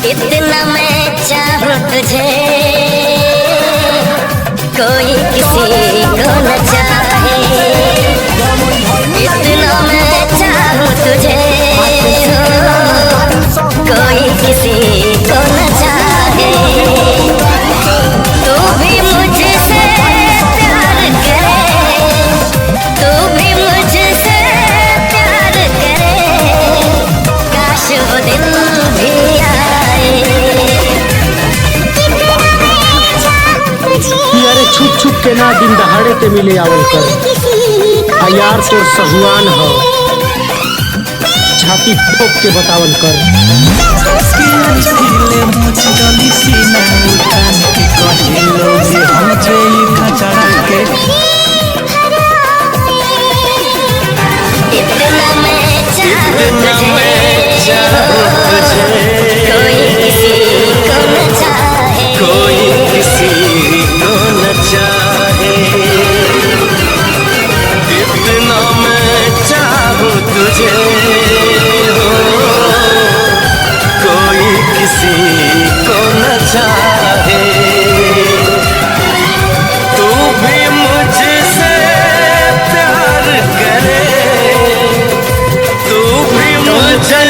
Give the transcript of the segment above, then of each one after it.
इतना मैं चाहूं तुझे, कोई किसी को न चाहे। इतना मैं चाहूं तुझे, कोई किसी को न चाहे। तू भी मुझसे प्यार करे, तू भी मुझसे प्यार करे, काश वो दिन भी आए। यारे छुप छुप के ना दिन दहाड़े के मिले आवल कर। यार तोर सहुआन हो, छाती ठोक के बतावल कर। इतना मैं चाहूं तुझे, कोई किसी को न चाहे। कोई किसी को न चाहे। इतना मैं चाहूं तुझे, कोई किसी को न चाहे। तू भी मुझसे प्यार करे, तू भी मुझसे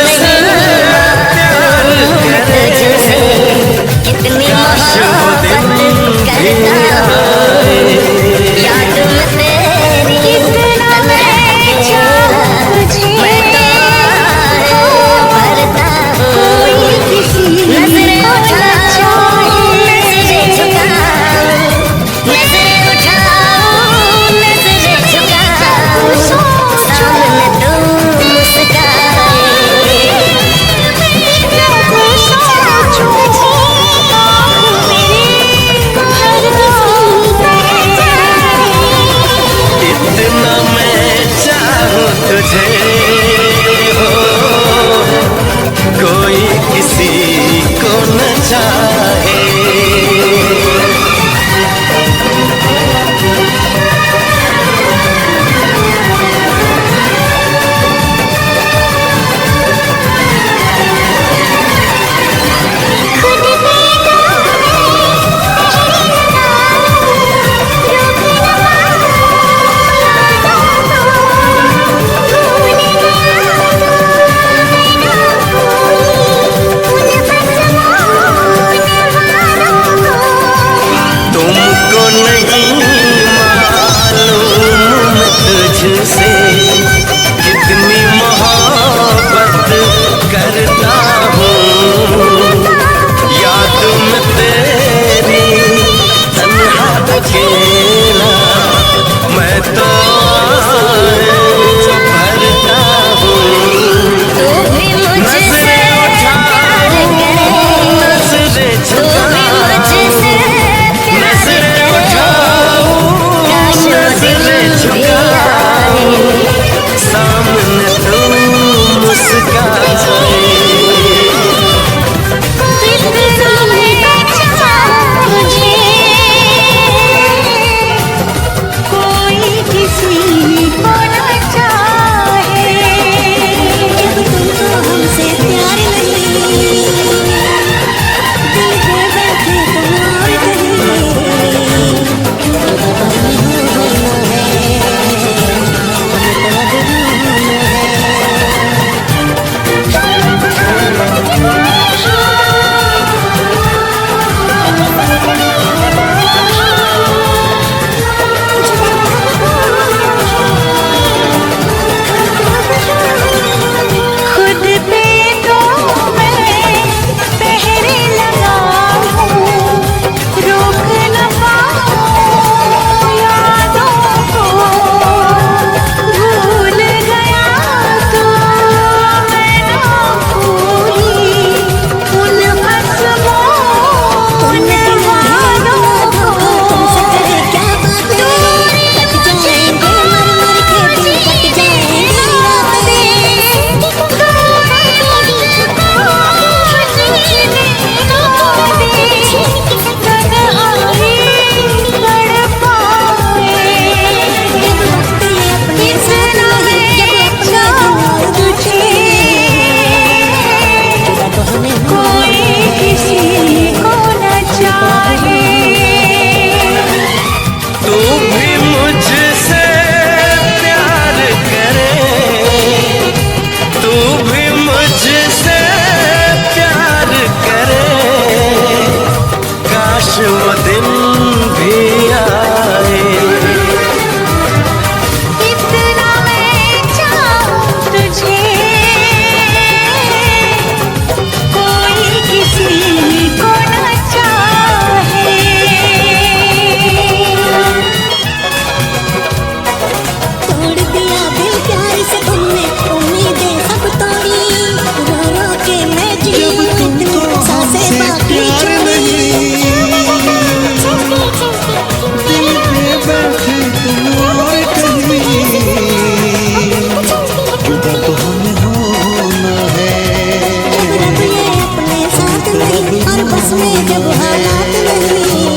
में जब हालात नहीं,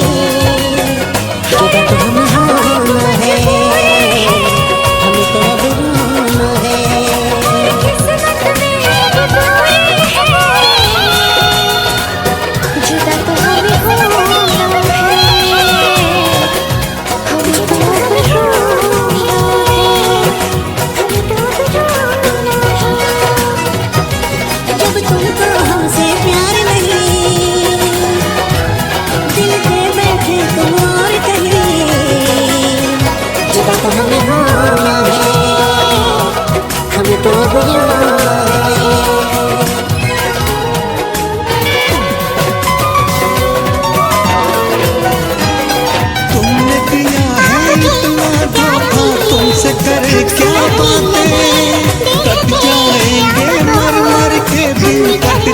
जुदा तो हमें होना है, हमें तो अब रोना है। किस्मत में अब दूरी है, जुदा तो हमें होना है, हमें तो अब रोना है, हमें तो अब रोना है। जब तुमको हमसे प्यार नहीं, दिल पे बैठे तुम और कहीं, जुदा तो हमें होना है, हमें तो अब रोना है। तुमने दिया है इतना धोखा, तुमसे करे क्या बातें, कट जाएंगे मर मर के दिन, कट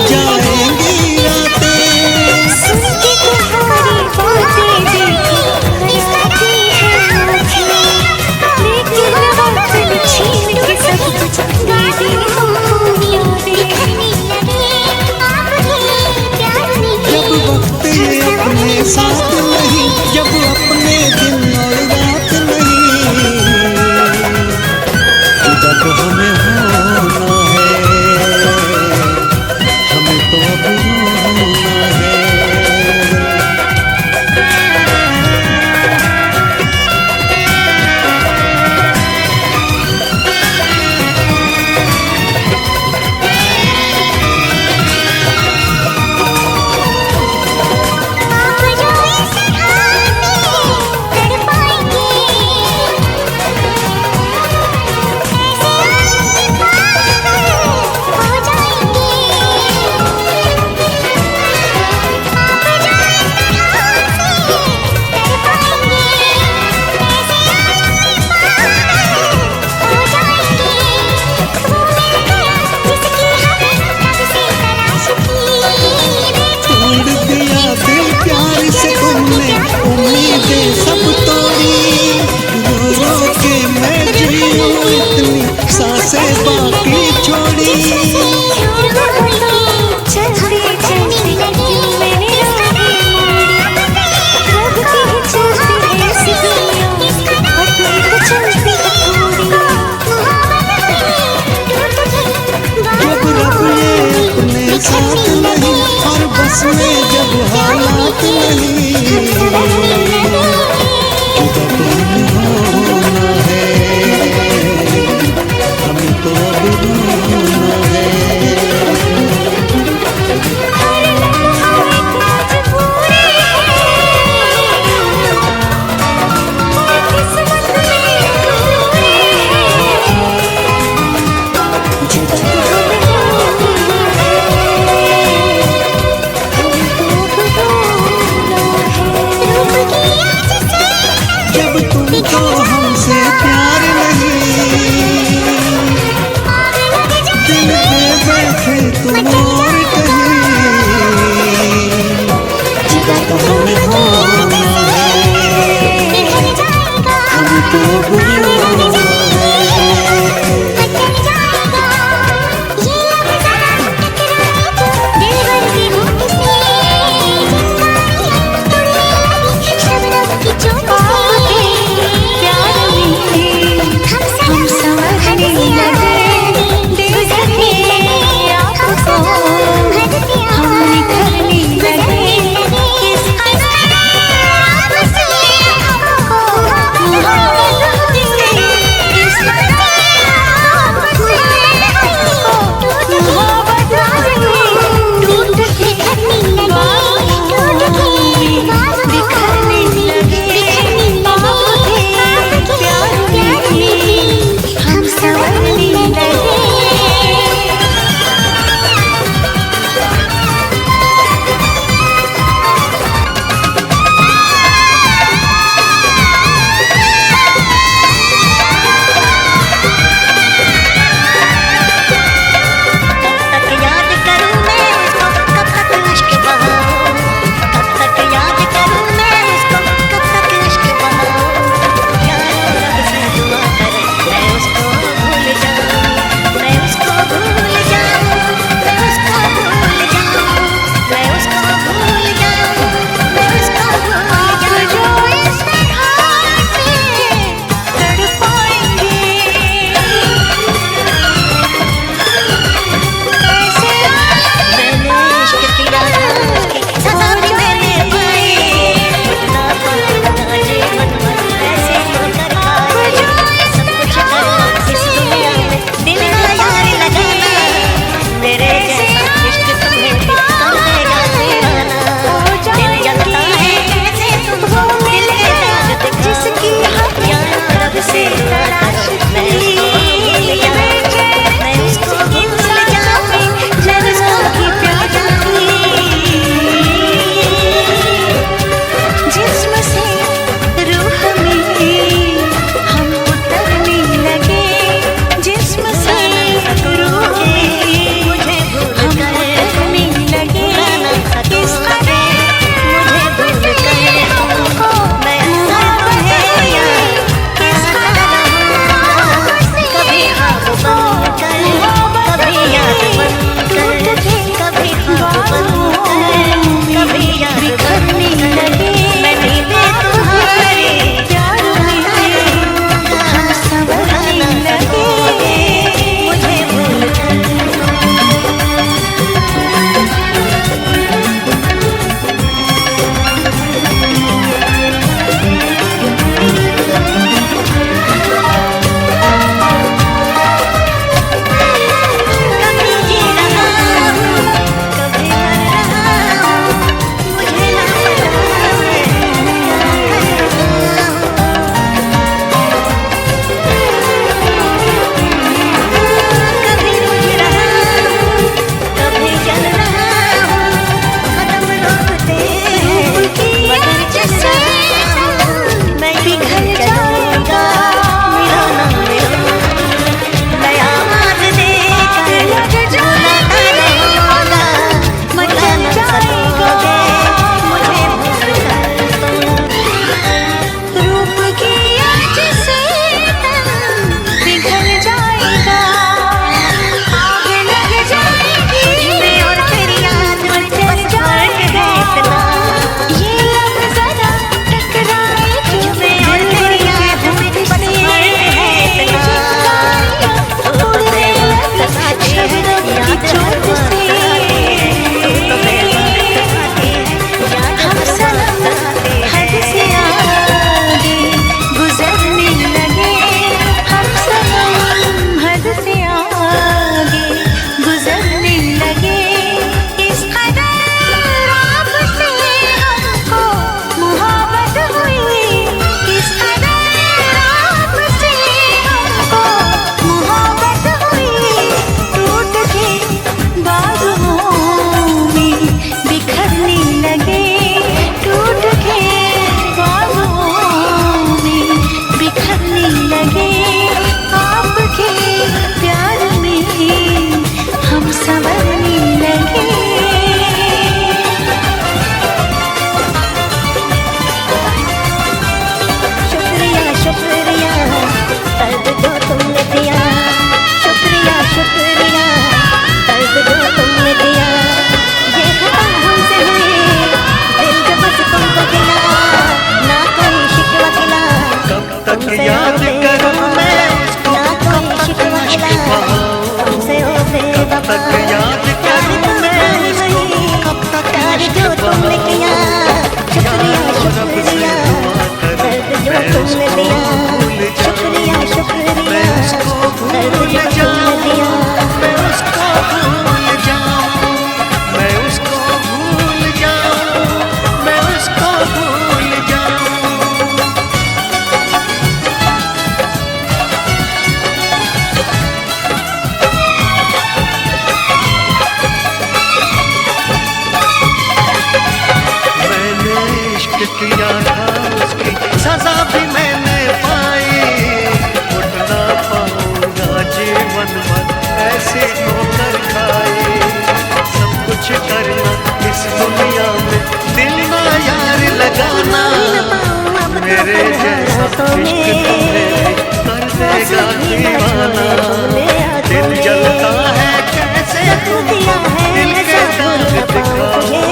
हाथों इश्क में तुम्हें कर देगा भी न दीवाना। छोड़े अपने हाथों दिल में। जलता है कैसे जख्म दिया है दिल मैं के सब भूल दाग न पाऊंगी।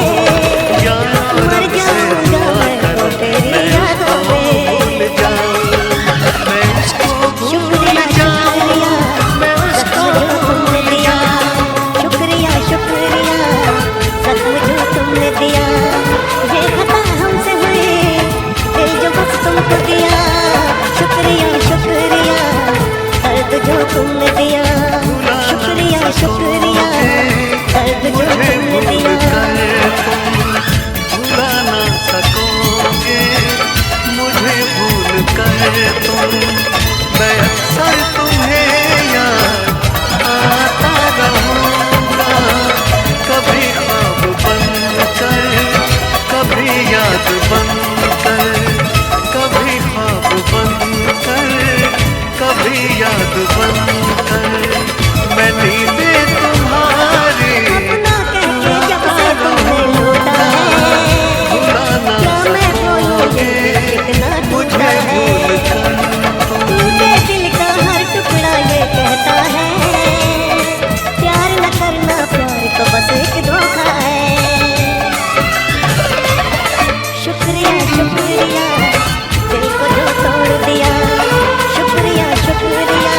यार मर रब से जाऊंगा दुआ मैं तो करो तेरी मैं यादों उसको में। भूल जाऊं, मैं उसको भूल शुक्रिया जाऊं, मैं उसको जख्म जो भूल तुमने दिया। जाऊं। शुक्रिया शुक्रिया जख्म जो तुमने दिया। ये खता हमसे हुई दिल जो बस तुमको दिया। शुक्रिया शुक्रिया दर्द जो तुमने दिया। शुक्रिया शुक्रिया दर्द जो मुझे तुमने भूल दिया। कर तुम भुला ना सकोगे, मुझे भूल कर तुम, मैं अक्सर तुम्हें याद आता रहूंगा। कभी ख्वाब बनकर, कभी याद बनकर, कभी ख्वाब बनकर, कभी याद बनकर, मैं नींदें तुम्हारी अपना कह के जब से तुमने लूटा है। भुला ना क्या मैं बोलूं ये कितना टूटा मुझे है। भूल कर तुम। टूटे दिल का हर टुकड़ा ये कहता है प्यार न करना, प्यार तो बस एक धोखा है। शुक्रिया शुक्रिया दिल को जो तोड़ दिया। शुक्रिया शुक्रिया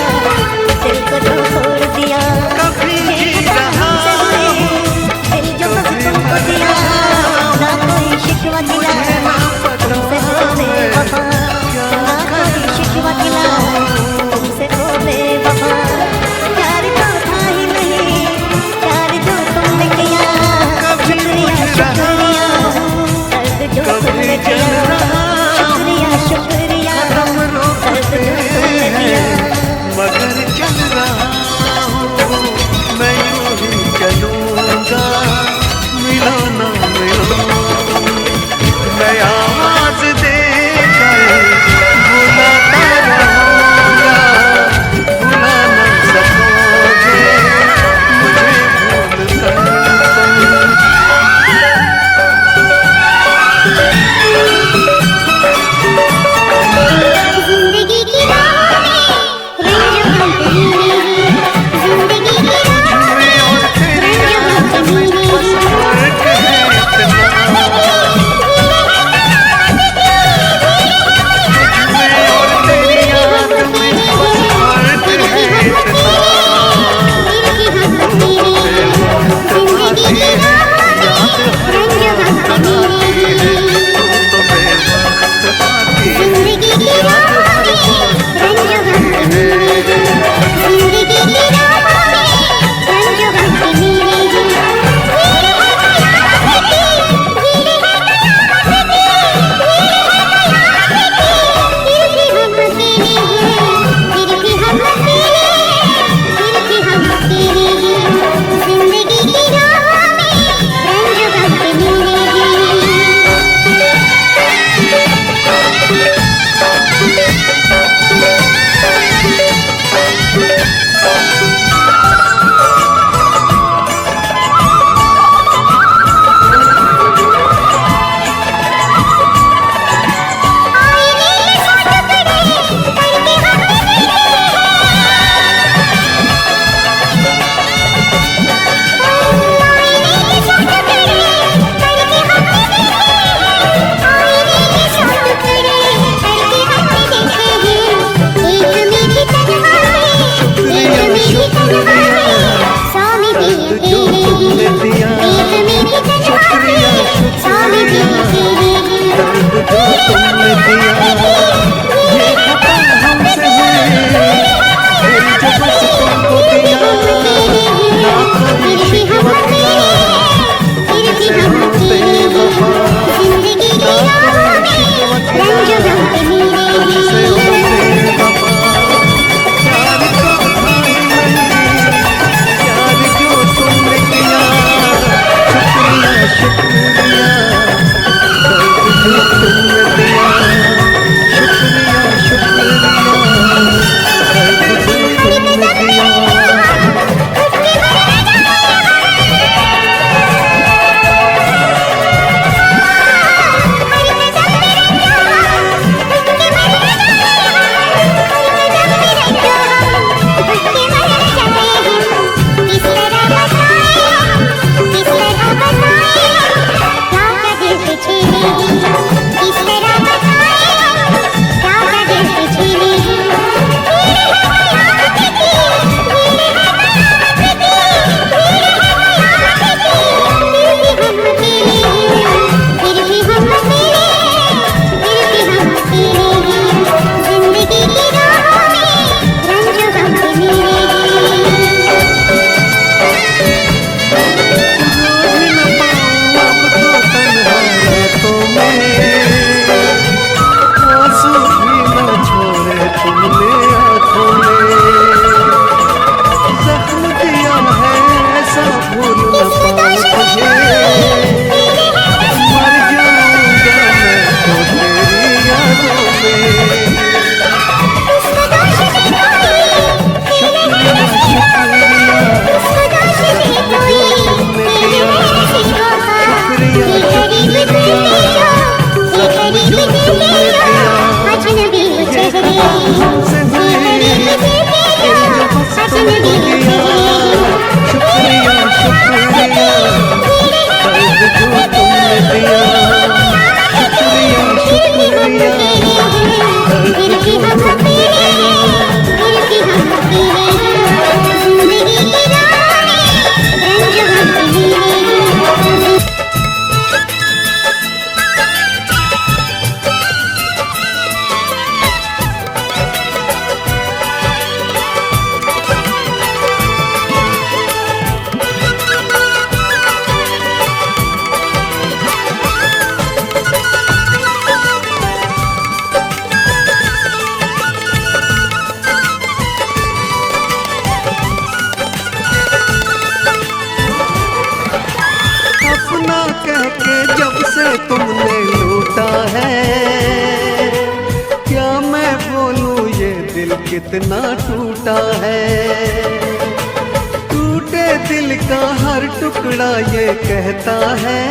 कर तुमने लूटा है। क्या मैं बोलूं ये दिल कितना टूटा है। टूटे दिल का हर टुकड़ा ये कहता है,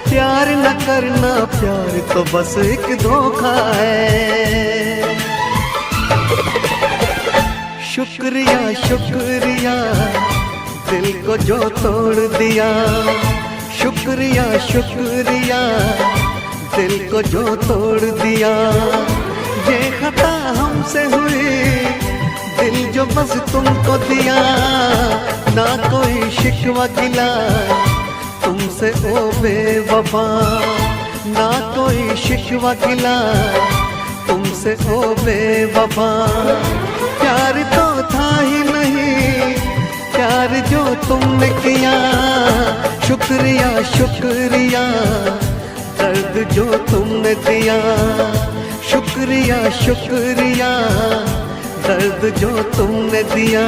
प्यार न करना, प्यार तो बस एक धोखा है। शुक्रिया शुक्रिया दिल को जो तोड़ दिया, शुक्रिया शुक्रिया दिल को जो तोड़ दिया। ये खता हमसे हुई, दिल जो बस तुमको दिया। ना कोई शिकवा गिला तुमसे ओ बेवफा, ना कोई शिकवा गिला तुमसे ओ बेवफा। प्यार तो था ही नहीं, प्यार जो तुमने किया। शुक्रिया शुक्रिया दर्द जो तुमने दिया। शुक्रिया शुक्रिया दर्द जो तुमने दिया।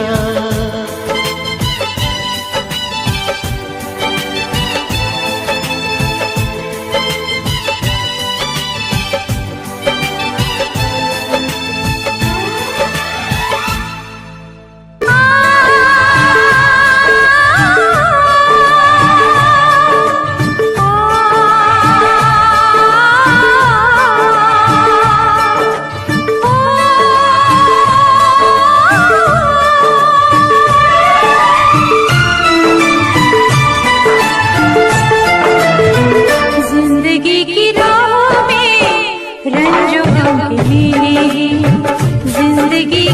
जिंदगी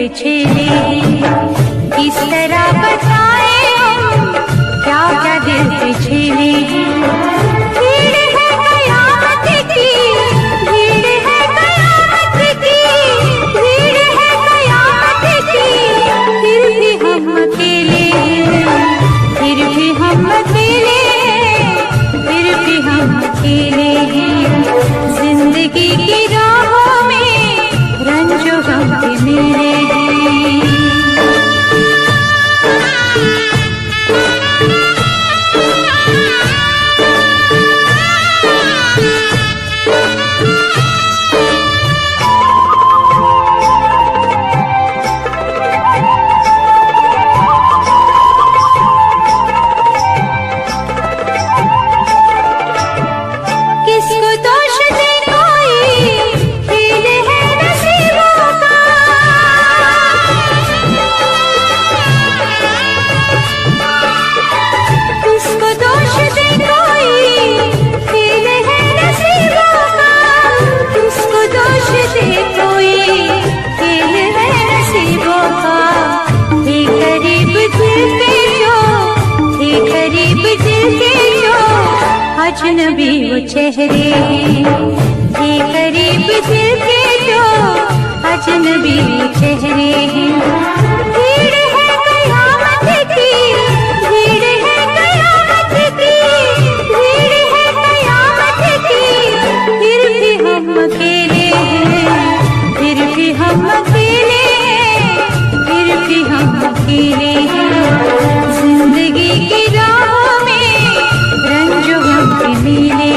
पिछले किस तरह बताए हम क्या क्या दिल पिछले भीड़ है कयामत की, भीड़ है कयामत की, भीड़ है कयामत की, फिर भी हम अकेले हैं, फिर भी हम अकेले हैं, फिर भी हम अकेले हैं। जिंदगी की राहों में रंजो गम के मेरे हैं। किसको दोष दे कोई, खेल है नसीबों का। किसको दोष दे कोई, खेल है नसीबों का। किसको दोष दे कोई, खेल है नसीबों का। थे करीब दिल के जो, थे करीब दिल के जो, अजनबी वो चेहरे हैं। थे करीब दिल के जो, अजनबी वो चेहरे हैं। भीड़ है कयामत की, भीड़ है कयामत की, भीड़ है कयामत की, फिर भी हम अकेले हैं, फिर भी हम अकेले हैं, फिर भी हम अकेले हैं। जिंदगी की राहों में रंजो गम के मेले